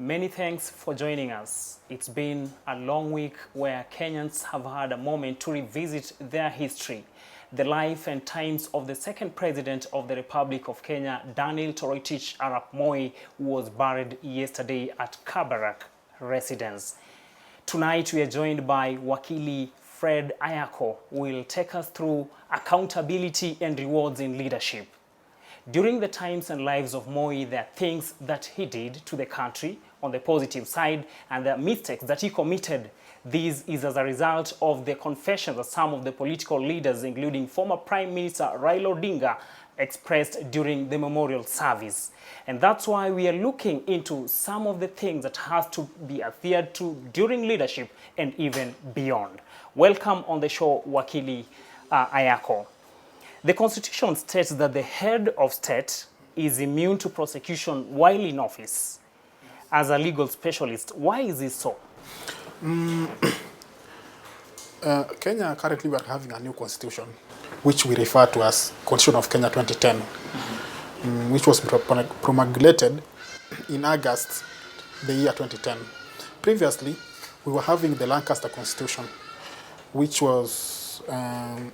Many thanks for joining us. It's been a long week where Kenyans have had a moment to revisit their history. The life and times of the second president of the Republic of Kenya, Daniel Toroitich Arap Moi, who was buried yesterday at Kabarak residence. Tonight we are joined by Wakili Fred Ayako, who will take us through accountability and rewards in leadership. During the times and lives of Moi, there are things that he did to the country on the positive side, and there are mistakes that he committed. This is as a result of the confessions that some of the political leaders, including former Prime Minister Raila Odinga, expressed during the memorial service. And that's why we are looking into some of the things that have to be adhered to during leadership and even beyond. Welcome on the show, Wakili Ayako. The Constitution states that the head of state is immune to prosecution while in office. As a legal specialist, why is this so? Kenya, currently we are having a new constitution, which we refer to as Constitution of Kenya 2010, which was promulgated in August the year 2010. Previously, we were having the Lancaster Constitution, which was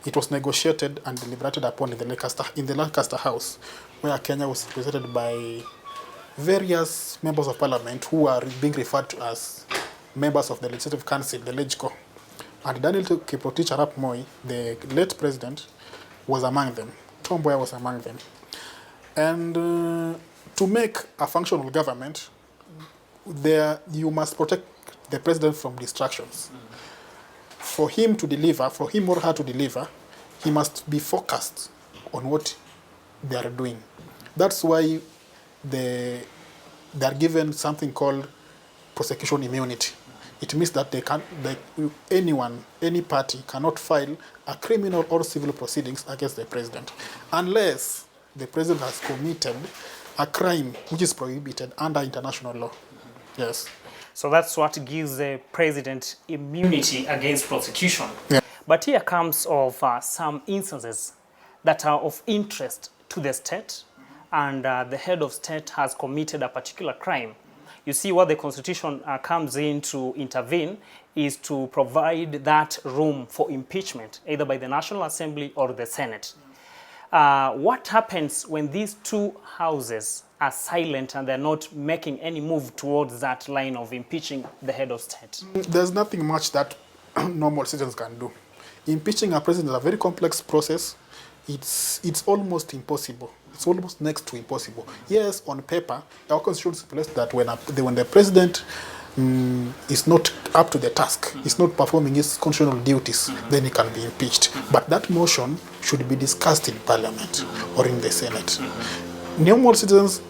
it was negotiated and deliberated upon in the Lancaster House, where Kenya was represented by various members of parliament who are being referred to as members of the Legislative Council, the LegCo. And Daniel Toroitich Arap Moi, the late president, was among them. Tom Mboya was among them. And to make a functional government, you must protect the president from distractions. For him to deliver, for him or her to deliver, he must be focused on what they are doing. That's why they are given something called prosecution immunity. It means that any party cannot file a criminal or civil proceedings against the president unless the president has committed a crime which is prohibited under international law. Yes. So that's what gives the president immunity against prosecution. Yeah. But here comes of some instances that are of interest to the state, and the head of state has committed a particular crime. You see, what the Constitution comes in to intervene is to provide that room for impeachment, either by the National Assembly or the Senate. What happens when these two houses are silent and they're not making any move towards that line of impeaching the head of state? There's nothing much that normal citizens can do. Impeaching a president is a very complex process. It's almost impossible. It's almost next to impossible. Yes, on paper, our constitution stipulates that when the president is not up to the task, is not performing his constitutional duties, then he can be impeached. But that motion should be discussed in Parliament or in the Senate. Normal citizens,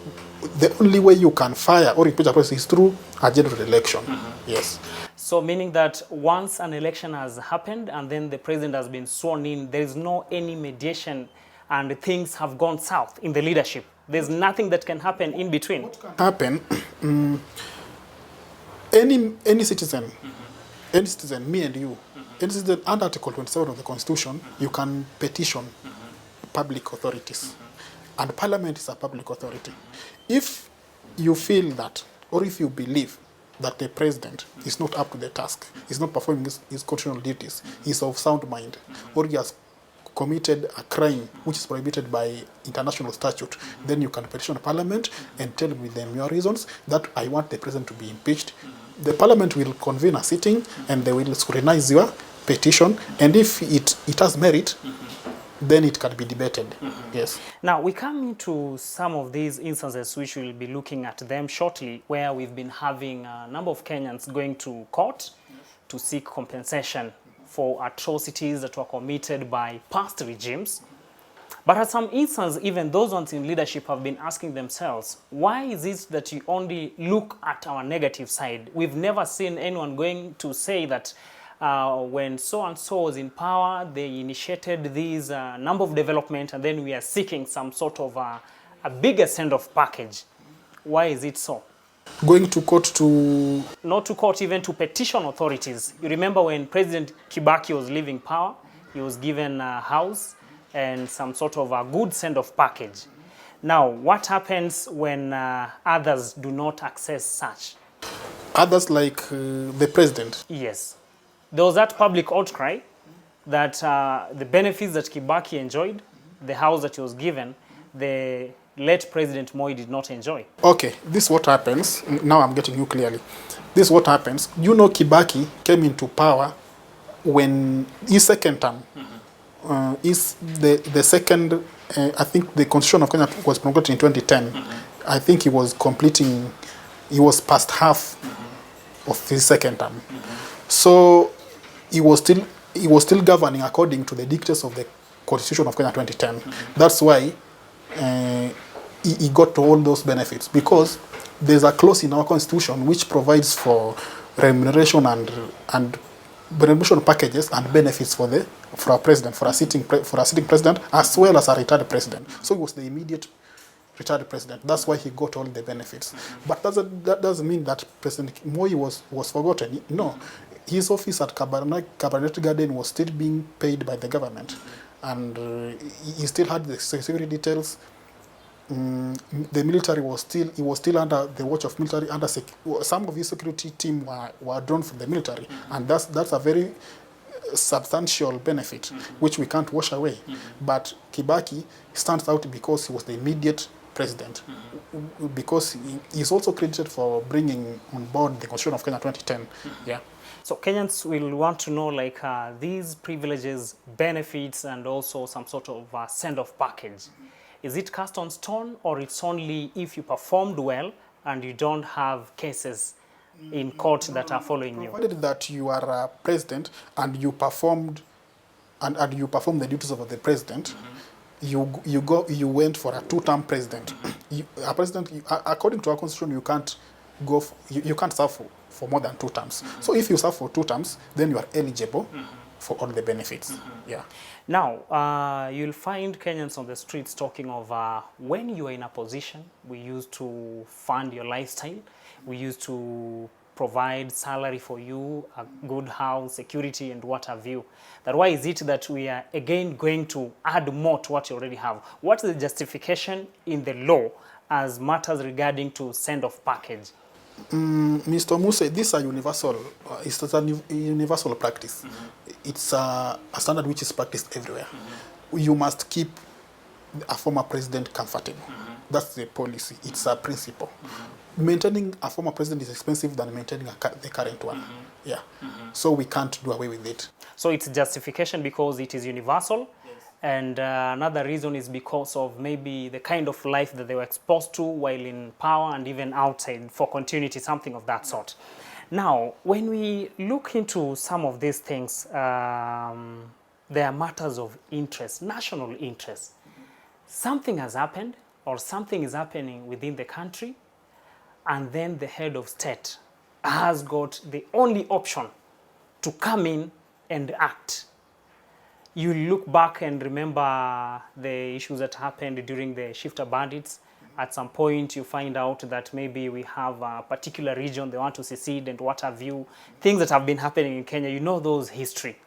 the only way you can fire or impeach a president is through a general election. Yes. So meaning that once an election has happened and then the president has been sworn in, there is no any mediation and things have gone south in the leadership. There's nothing that can happen in between. What can happen? Any citizen, me and you, any citizen under Article 27 of the Constitution, you can petition public authorities. And Parliament is a public authority. If you feel that, or if you believe that the president is not up to the task, is not performing his constitutional duties, is of sound mind, or he has committed a crime which is prohibited by international statute, then you can petition Parliament and tell them your reasons that I want the president to be impeached. The Parliament will convene a sitting and they will scrutinize your petition, and if it has merit, then it can be debated. Yes. Now we come into some of these instances which we'll be looking at them shortly, where we've been having a number of Kenyans going to court to seek compensation for atrocities that were committed by past regimes. But at some instances, even those ones in leadership have been asking themselves, why is it that you only look at our negative side? We've never seen anyone going to say that when so-and-so was in power, they initiated this number of development, and then we are seeking some sort of a bigger send-off package. Why is it so? Going to court to... Not to court, even to petition authorities. You remember when President Kibaki was leaving power, he was given a house and some sort of a good send-off package. Now, what happens when others do not access such? Others like the president. Yes. There was that public outcry that the benefits that Kibaki enjoyed, the house that he was given, the late President Moi did not enjoy. Okay, this is what happens. Now I'm getting you clearly. This is what happens. You know, Kibaki came into power when his second term is the second. I think the Constitution of Kenya was promulgated in 2010. I think he was completing. He was past half of his second term. So he was still governing according to the dictates of the Constitution of Kenya 2010. That's why he got to all those benefits, because there's a clause in our constitution which provides for remuneration and remuneration packages and benefits for a president, for a sitting president, as well as a retired president. So he was the immediate retired president. That's why he got all the benefits. But that doesn't mean that President Moi was forgotten. No, his office at Kabarnet Garden was still being paid by the government, and he still had the security details. The military was still under the watch of military. Some of his security team were drawn from the military, and that's a very substantial benefit which we can't wash away. But Kibaki stands out because he was the immediate president, because he's also credited for bringing on board the Constitution of Kenya 2010. Yeah. So Kenyans will want to know, like, these privileges, benefits, and also some sort of send-off package. Is it cast on stone, or it's only if you performed well and you don't have cases in court that are following you? Provided that you are a president and you performed and you perform the duties of the president, you went for a two-term president. A president, according to our constitution, you can't you can't serve for more than 2 terms. So if you serve for 2 terms, then you are eligible for all the benefits. Yeah. Now, you'll find Kenyans on the streets talking of when you are in a position, we used to fund your lifestyle, we used to provide salary for you, a good house, security, and what have you. That why is it that we are again going to add more to what you already have? What's the justification in the law as matters regarding to send-off package? Mr. Muse, this is a universal, it's a universal practice. It's a standard which is practiced everywhere. You must keep a former president comfortable. That's the policy. It's a principle. Maintaining a former president is expensive than maintaining the current one. Yeah. So we can't do away with it. So it's justification because it is universal. And another reason is because of maybe the kind of life that they were exposed to while in power and even outside for continuity, something of that sort. Now, when we look into some of these things, there are matters of interest, national interest. Something has happened or something is happening within the country, and then the head of state has got the only option to come in and act. You look back and remember the issues that happened during the shifter bandits. At some point, you find out that maybe we have a particular region they want to secede and what have you. Things that have been happening in Kenya, you know those history.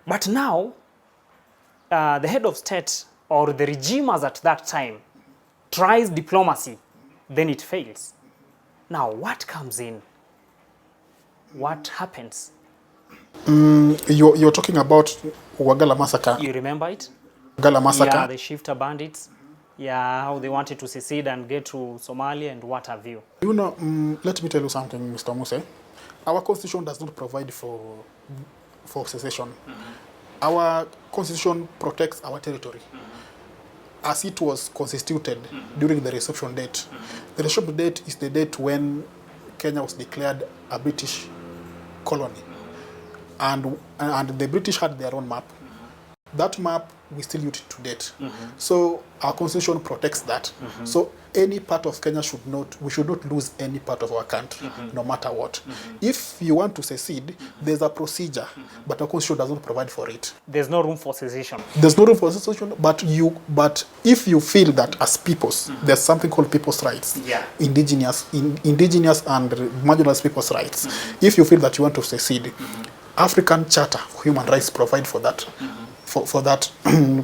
But now, the head of state or the regime as at that time tries diplomacy, then it fails. Now, what comes in? What happens? You're talking about Wagala massacre. You remember it? Wagala massacre. Yeah, the shifter bandits. Yeah, how they wanted to secede and get to Somalia and what have you. You know, let me tell you something, Mr. Muse. Our constitution does not provide for secession. Our constitution protects our territory. As it was constituted during the reception date. The reception date is the date when Kenya was declared a British colony. And the British had their own map. That map, we still use it to date. So our constitution protects that. So any part of Kenya we should not lose any part of our country, no matter what. If you want to secede, there's a procedure, but our constitution doesn't provide for it. There's no room for secession. There's no room for secession, but if you feel that as peoples, there's something called people's rights, indigenous and marginalized people's rights. If you feel that you want to secede, African Charter of Human Rights provide for that. For that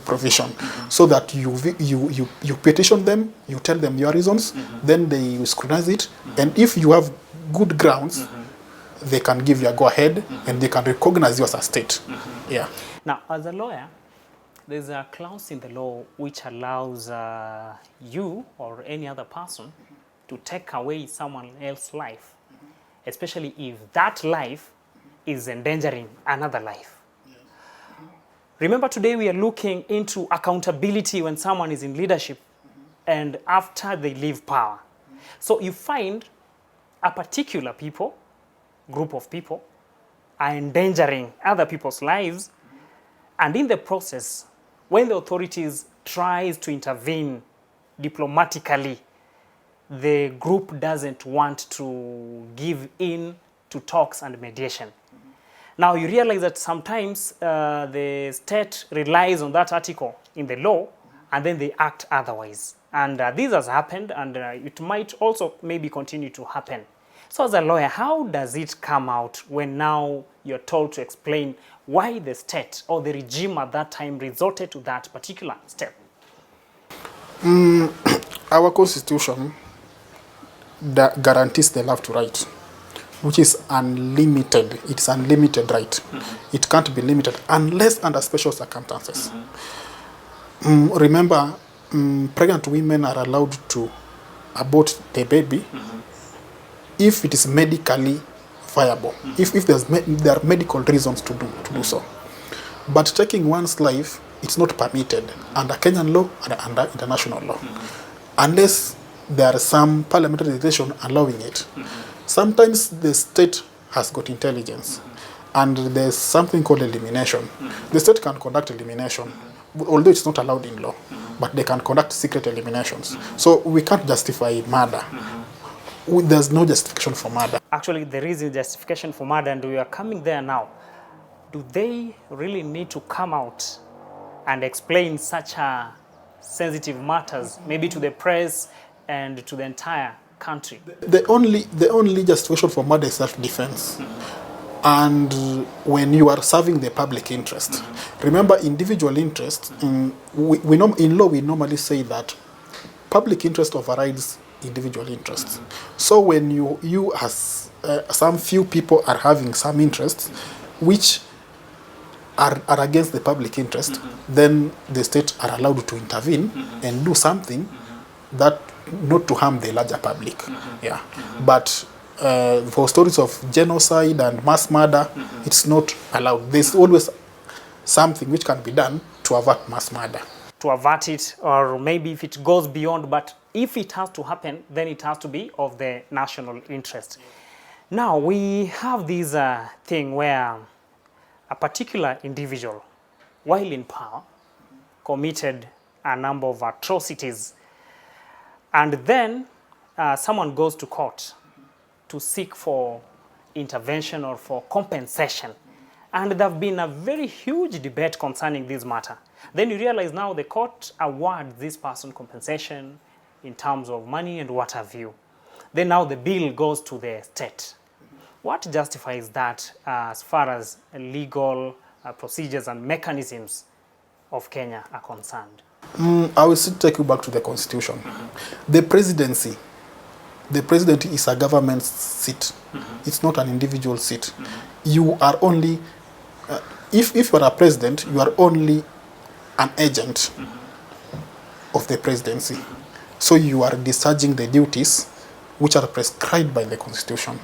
provision, so that you petition them, you tell them your reasons, then they scrutinize it, and if you have good grounds, they can give you a go-ahead and they can recognize you as a state. Yeah. Now, as a lawyer, there's a clause in the law which allows you or any other person to take away someone else's life, especially if that life is endangering another life. Remember, today we are looking into accountability when someone is in leadership and after they leave power. So you find a particular group of people are endangering other people's lives, and in the process, when the authorities tries to intervene diplomatically, the group doesn't want to give in to talks and mediation. Now you realize that sometimes the state relies on that article in the law and then they act otherwise. And this has happened, and it might also maybe continue to happen. So as a lawyer, how does it come out when now you're told to explain why the state or the regime at that time resorted to that particular step? Our constitution that guarantees the left to right, which is unlimited. It's unlimited right. It can't be limited unless under special circumstances. Remember, pregnant women are allowed to abort the baby if it is medically viable, if there are medical reasons to do so. But taking one's life, it's not permitted under Kenyan law and under international law, unless there is some parliamentary legislation allowing it. Sometimes the state has got intelligence, and there's something called elimination. The state can conduct elimination, although it's not allowed in law, but they can conduct secret eliminations. So we can't justify murder. There's no justification for murder. Actually, there is a justification for murder, and we are coming there now. Do they really need to come out and explain such sensitive matters, maybe to the press and to the entire country? The only justification for murder is self-defense. And when you are serving the public interest, remember, individual interest, in law we normally say that public interest overrides individual interests. So when you as some few people are having some interests which are against the public interest, then the state are allowed to intervene and do something that not to harm the larger public. Yeah. But for stories of genocide and mass murder, it's not allowed. There's always something which can be done to avert mass murder. To avert it, or maybe if it goes beyond, but if it has to happen, then it has to be of the national interest. Now, we have this thing where a particular individual, while in power, committed a number of atrocities, and then someone goes to court to seek for intervention or for compensation. And there have been a very huge debate concerning this matter. Then you realize now the court awards this person compensation in terms of money and what have you. Then now the bill goes to the state. What justifies that as far as legal procedures and mechanisms of Kenya are concerned? I will still take you back to the constitution. The presidency is a government seat. It's not an individual seat. You are only, if you are a president, you are only an agent of the presidency. So you are discharging the duties which are prescribed by the constitution.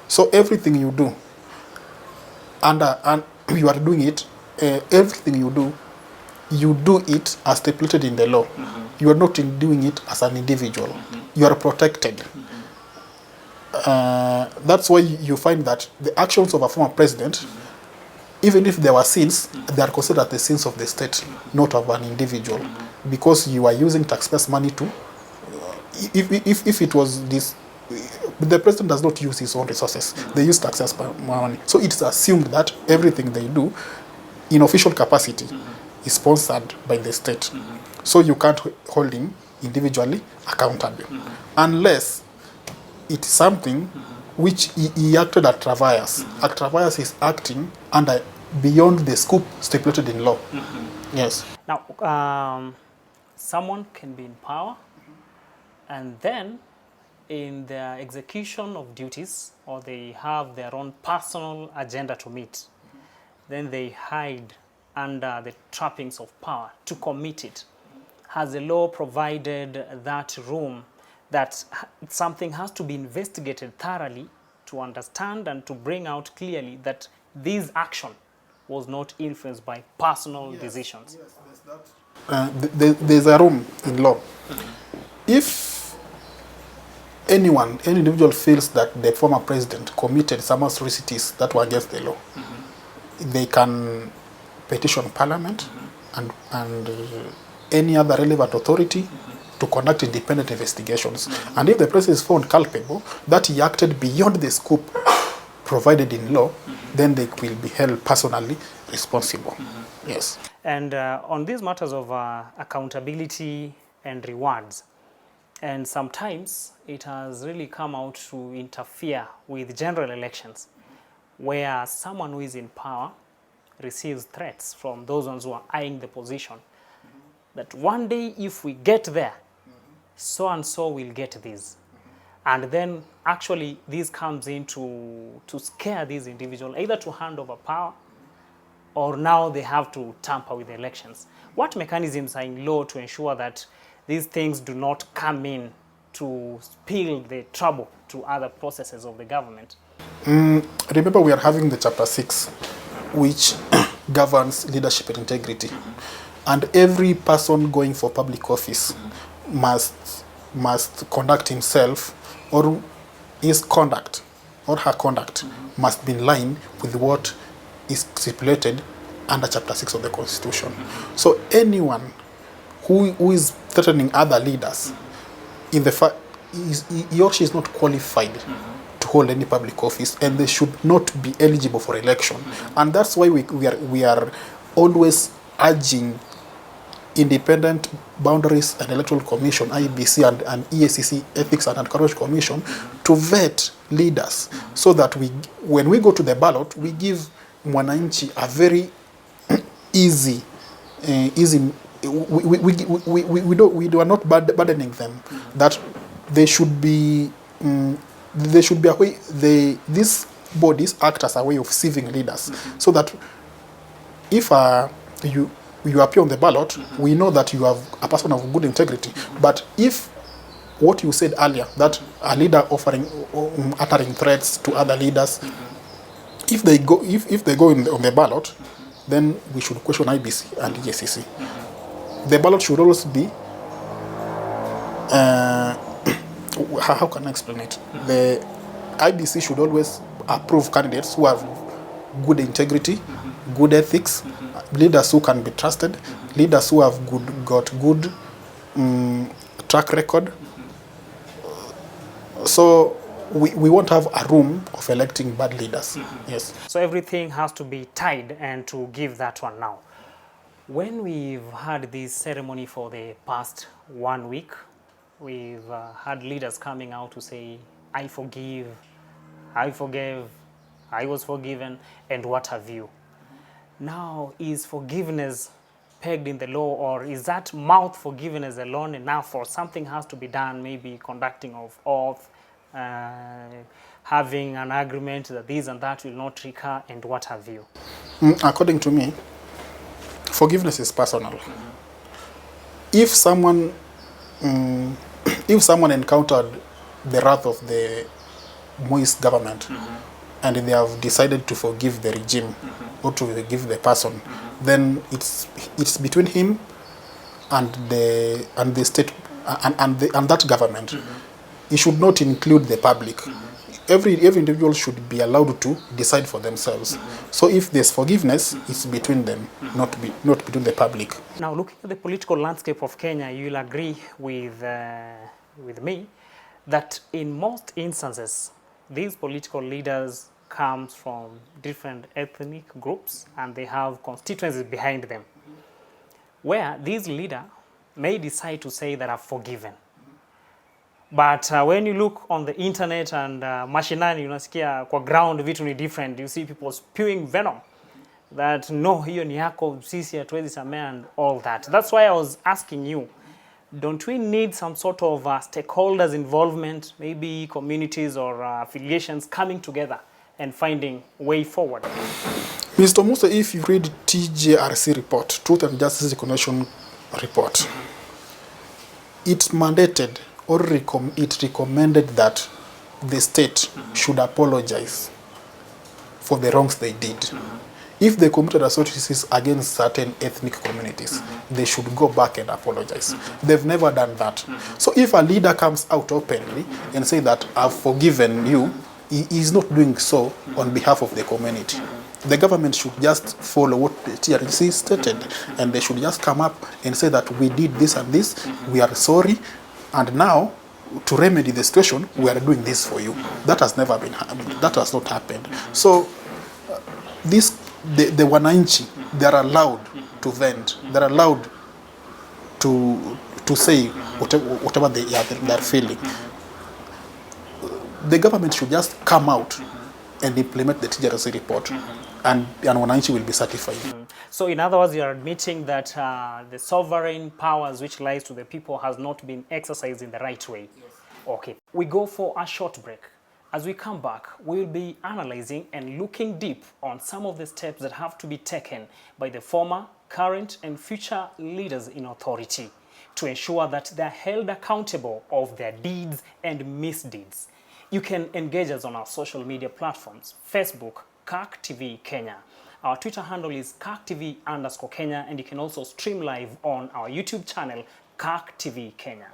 So everything you do, and you are doing it, everything you do it as stipulated in the law. You are not doing it as an individual. You are protected. That's why you find that the actions of a former president, even if there were sins, they are considered the sins of the state, not of an individual, because you are using taxpayers' money to. If it was this, the president does not use his own resources; they use taxpayers' money. So it's assumed that everything they do, in official capacity, is sponsored by the state. So you can't hold him individually accountable, unless it's something which he acted at travails. At travails is acting under beyond the scope stipulated in law. Yes. Now, someone can be in power, and then in their execution of duties, or they have their own personal agenda to meet, then they hide under the trappings of power to commit it. Has the law provided that room that something has to be investigated thoroughly to understand and to bring out clearly that this action was not influenced by personal decisions? Yes, there's that. There's a room in law. If any individual feels that the former president committed some atrocities that were against the law, they can petition Parliament and any other relevant authority to conduct independent investigations. And if the president is found culpable, that he acted beyond the scope provided in law, then they will be held personally responsible. Yes. And on these matters of accountability and rewards, and sometimes it has really come out to interfere with general elections, where someone who is in power receives threats from those ones who are eyeing the position, that one day if we get there, so and so will get this. And then actually this comes in to scare these individuals, either to hand over power, or now they have to tamper with the elections. What mechanisms are in law to ensure that these things do not come in to spill the trouble to other processes of the government? Remember, we are having the Chapter 6, which governs leadership and integrity. And every person going for public office must conduct himself, or his conduct or her conduct must be in line with what is stipulated under Chapter 6 of the Constitution. So anyone who is threatening other leaders, in the fact he or she is not qualified to hold any public office, and they should not be eligible for election. And that's why we are always urging Independent Boundaries and Electoral Commission, IEBC, and EACC, Ethics and Anti-Corruption Commission, to vet leaders, so that when we go to the ballot, we give mwananchi a very easy. We are not burdening them. That they should be a way. These bodies act as a way of sieving leaders, so that if you appear on the ballot, we know that you have a person of good integrity. But if what you said earlier, that a leader uttering threats to other leaders, if they go on the ballot, then we should question IBC and EACC. The ballot should always be how can I explain it? The IBC should always approve candidates who have good integrity, good ethics, leaders who can be trusted, leaders who have got good track record. So we won't have a room of electing bad leaders. Yes. So everything has to be tied and to give that one now. When we've had this ceremony for the past 1 week, we've had leaders coming out to say, I forgive, I forgave, I was forgiven, and what have you. Now, is forgiveness pegged in the law, or is that mouth forgiveness alone enough, or something has to be done, maybe conducting of oath, having an agreement that this and that will not recur, and what have you? According to me, forgiveness is personal. If someone encountered the wrath of the Moist government, and they have decided to forgive the regime or to forgive the person, then it's between him and the state and that government. It should not include the public. Every individual should be allowed to decide for themselves. So if there's forgiveness, it's between them, not between the public. Now, looking at the political landscape of Kenya, you'll agree with me that in most instances, these political leaders come from different ethnic groups, and they have constituencies behind them, where this leader may decide to say that I've forgiven. But when you look on the internet and mashinani, unasikia kwa ground vitu ni different. You see people spewing venom that no, hiyo ni yako, sisi hatuwezi samea, and all that. That's why I was asking you don't we need some sort of stakeholders involvement, maybe communities or affiliations coming together and finding way forward? Mr. Musa, if you read TJRC report, Truth and Justice Commission report, it mandated or it recommended that the state should apologize for the wrongs they did. If they committed atrocities against certain ethnic communities, they should go back and apologize. They've never done that. So if a leader comes out openly and say that I've forgiven you, he is not doing so on behalf of the community. The government should just follow what the TRC stated, and they should just come up and say that we did this and this, we are sorry, and now to remedy the situation, we are doing this for you. That has never been, that has not happened. So the wananchi, they are allowed to vent, they are allowed to say whatever they are feeling. The government should just come out and implement the TJRC report, and wananchi will be satisfied. So in other words, you are admitting that the sovereign powers which lies to the people has not been exercised in the right way. Yes. Okay. We go for a short break. As we come back, we will be analyzing and looking deep on some of the steps that have to be taken by the former, current, and future leaders in authority to ensure that they are held accountable of their deeds and misdeeds. You can engage us on our social media platforms, Facebook, CAC TV Kenya. Our Twitter handle is CACTV_Kenya, and you can also stream live on our YouTube channel, CAC TV Kenya.